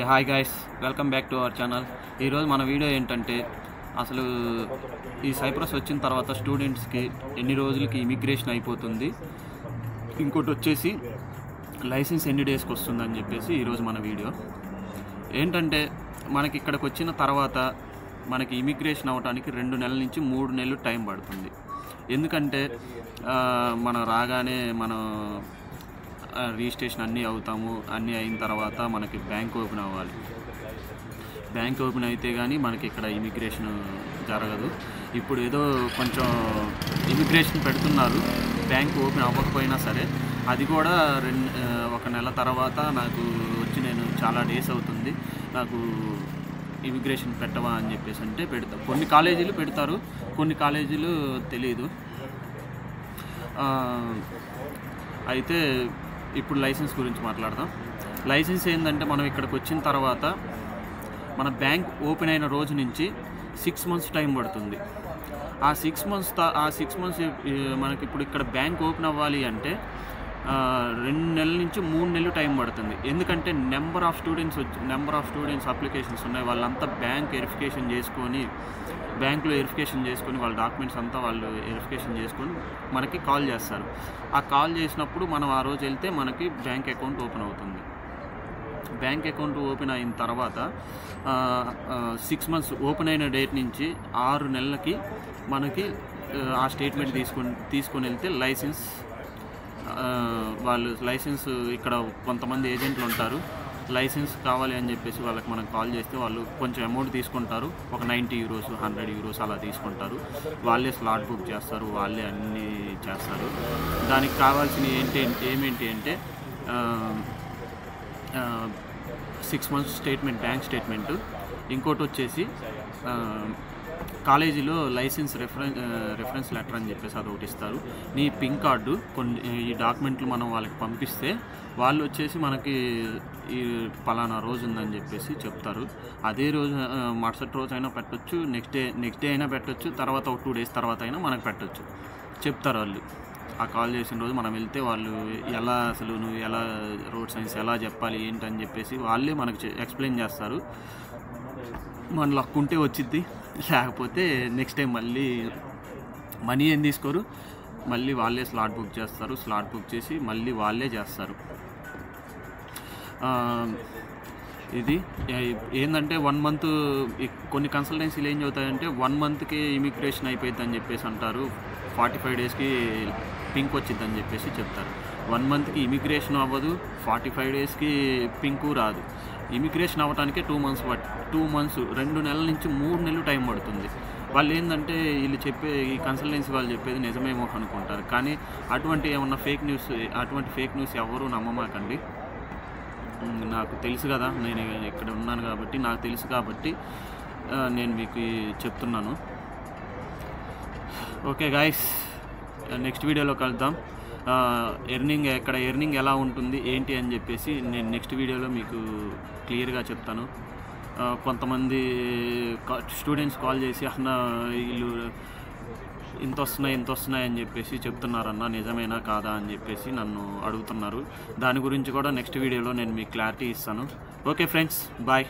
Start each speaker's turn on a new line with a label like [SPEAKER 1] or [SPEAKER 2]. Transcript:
[SPEAKER 1] Hi guys, welcome back to our channel. ఈరోజు మన video ఏంటంటే అసలు ఈ సైప్రస్ వచ్చిన తర్వాత స్టూడెంట్స్కి ఎన్ని రోజులకి ఇమిగ్రేషన్ అయిపోతుంది, ఇంకోటి వచ్చేసి లైసెన్స్ ఎన్ని డేస్కి వస్తుందని చెప్పేసి ఈరోజు మన వీడియో ఏంటంటే, మనకి ఇక్కడికి వచ్చిన తర్వాత మనకి ఇమిగ్రేషన్ అవ్వడానికి 2 నెలల నుంచి 3 నెలలు టైం పడుతుంది. ఎందుకంటే మనం రాగానే మనం రిజిస్ట్రేషన్ అన్నీ అవుతాము. అన్నీ అయిన తర్వాత మనకి బ్యాంక్ ఓపెన్ అవ్వాలి. బ్యాంక్ ఓపెన్ అయితే కానీ మనకి ఇక్కడ ఇమిగ్రేషన్ జరగదు. ఇప్పుడు ఏదో కొంచెం ఇమిగ్రేషన్ పెడుతున్నారు, బ్యాంక్ ఓపెన్ అవ్వకపోయినా సరే. అది కూడా 1 నెల తర్వాత నాకు వచ్చి నేను చాలా డేస్ అవుతుంది, నాకు ఇమిగ్రేషన్ పెట్టవా అని చెప్పేసి అంటే పెడతారు. కొన్ని కాలేజీలు పెడతారు, కొన్ని కాలేజీలు తెలీదు. అయితే ఇప్పుడు లైసెన్స్ గురించి మాట్లాడదాం. లైసెన్స్ ఏంటంటే, మనం ఇక్కడికి వచ్చిన తర్వాత మన బ్యాంక్ ఓపెన్ అయిన రోజు నుంచి 6 మంత్స్ టైం పడుతుంది. ఆ 6 మంత్స్ మనకి ఇప్పుడు ఇక్కడ బ్యాంక్ ఓపెన్ అవ్వాలి అంటే 2 నెలల నుంచి 3 నెలలు టైం పడుతుంది. ఎందుకంటే నెంబర్ ఆఫ్ స్టూడెంట్స్ అప్లికేషన్స్ ఉన్నాయి. వాళ్ళంతా బ్యాంక్లో వెరిఫికేషన్ చేసుకొని వాళ్ళ డాక్యుమెంట్స్ అంతా వాళ్ళు వెరిఫికేషన్ చేసుకొని మనకి కాల్ చేస్తారు. ఆ కాల్ చేసినప్పుడు మనం ఆ రోజు వెళ్తే మనకి బ్యాంక్ అకౌంట్ ఓపెన్ అవుతుంది. బ్యాంక్ అకౌంట్ ఓపెన్ అయిన తర్వాత 6 మంత్స్ ఓపెన్ అయిన డేట్ నుంచి 6 నెలలకి మనకి ఆ స్టేట్మెంట్ తీసుకొని వెళ్తే లైసెన్స్ ఇక్కడ కొంతమంది ఏజెంట్లు ఉంటారు. లైసెన్స్ కావాలి అని చెప్పేసి వాళ్ళకి మనం కాల్ చేస్తే వాళ్ళు కొంచెం అమౌంట్ తీసుకుంటారు. ఒక 90 యూరోస్ 100 యూరోస్ అలా తీసుకుంటారు. వాళ్ళే స్లాట్ బుక్ చేస్తారు, వాళ్ళే అన్నీ చేస్తారు. దానికి కావాల్సినవి ఏమేంటి అంటే 6 మంత్స్ స్టేట్మెంట్, బ్యాంక్ స్టేట్మెంటు. ఇంకోటి వచ్చేసి కాలేజీలో లైసెన్స్ రెఫరెన్స్ లెటర్ అని చెప్పేసి అది ఒకటి ఇస్తారు. నీ పిన్ కార్డు, ఈ డాక్యుమెంట్లు మనం వాళ్ళకి పంపిస్తే వాళ్ళు వచ్చేసి మనకి ఈ పలానా రోజు ఉందని చెప్పేసి చెప్తారు. అదే రోజు మరుసటి రోజు అయినా పెట్టచ్చు, నెక్స్ట్ డే అయినా పెట్టచ్చు, తర్వాత ఒక 2 డేస్ తర్వాత అయినా మనకు పెట్టచ్చు చెప్తారు వాళ్ళు. ఆ కాల్ చేసిన రోజు మనం వెళ్తే వాళ్ళు నువ్వు ఎలా రోడ్ సైన్స్ ఎలా చెప్పాలి ఏంటని చెప్పేసి వాళ్ళే మనకు ఎక్స్ప్లెయిన్ చేస్తారు. మన లక్ ఉంటే వచ్చిద్ది, లేకపోతే నెక్స్ట్ టైం మళ్ళీ మనీ ఏం తీసుకోరు, మళ్ళీ వాళ్ళే స్లాట్ బుక్ చేస్తారు. స్లాట్ బుక్ చేసి మళ్ళీ వాళ్ళే చేస్తారు. ఇది ఏంటంటే 1 మంత్ కొన్ని కన్సల్టెన్సీలు ఏం చెబుతాయంటే 1 మంత్కి ఇమిగ్రేషన్ అయిపోయింది అని చెప్పేసి అంటారు. 45 డేస్కి పింక్ వచ్చిందని చెప్పేసి చెప్తారు. 1 మంత్కి ఇమిగ్రేషన్ అవ్వదు, 45 డేస్కి పింకు రాదు. ఇమిగ్రేషన్ అవ్వడానికే 2 మంత్స్ 2 నెలల నుంచి 3 నెలలు టైం పడుతుంది. వాళ్ళు ఏంటంటే ఈ కన్సల్టెన్సీ వాళ్ళు చెప్పేది నిజమేమో అనుకుంటారు. కానీ అటువంటి ఫేక్ న్యూస్ ఎవరూ నమ్మమాకండి. నాకు తెలుసు కదా, నేను ఇక్కడ ఉన్నాను కాబట్టి నాకు తెలుసు కాబట్టి నేను మీకు చెప్తున్నాను. ఓకే గాయస్, నెక్స్ట్ వీడియోలో కలుద్దాం. ఎర్నింగ్ ఎలా ఉంటుంది ఏంటి అని చెప్పేసి నేను నెక్స్ట్ వీడియోలో మీకు క్లియర్గా చెప్తాను. కొంతమంది స్టూడెంట్స్ కాల్ చేసి అన్న వీళ్ళు ఇంత వస్తున్నాయి అని చెప్పేసి చెప్తున్నారన్న, నిజమేనా కాదా అని చెప్పేసి నన్ను అడుగుతున్నారు. దాని గురించి కూడా నెక్స్ట్ వీడియోలో నేను మీకు క్లారిటీ ఇస్తాను. Okay friends, bye.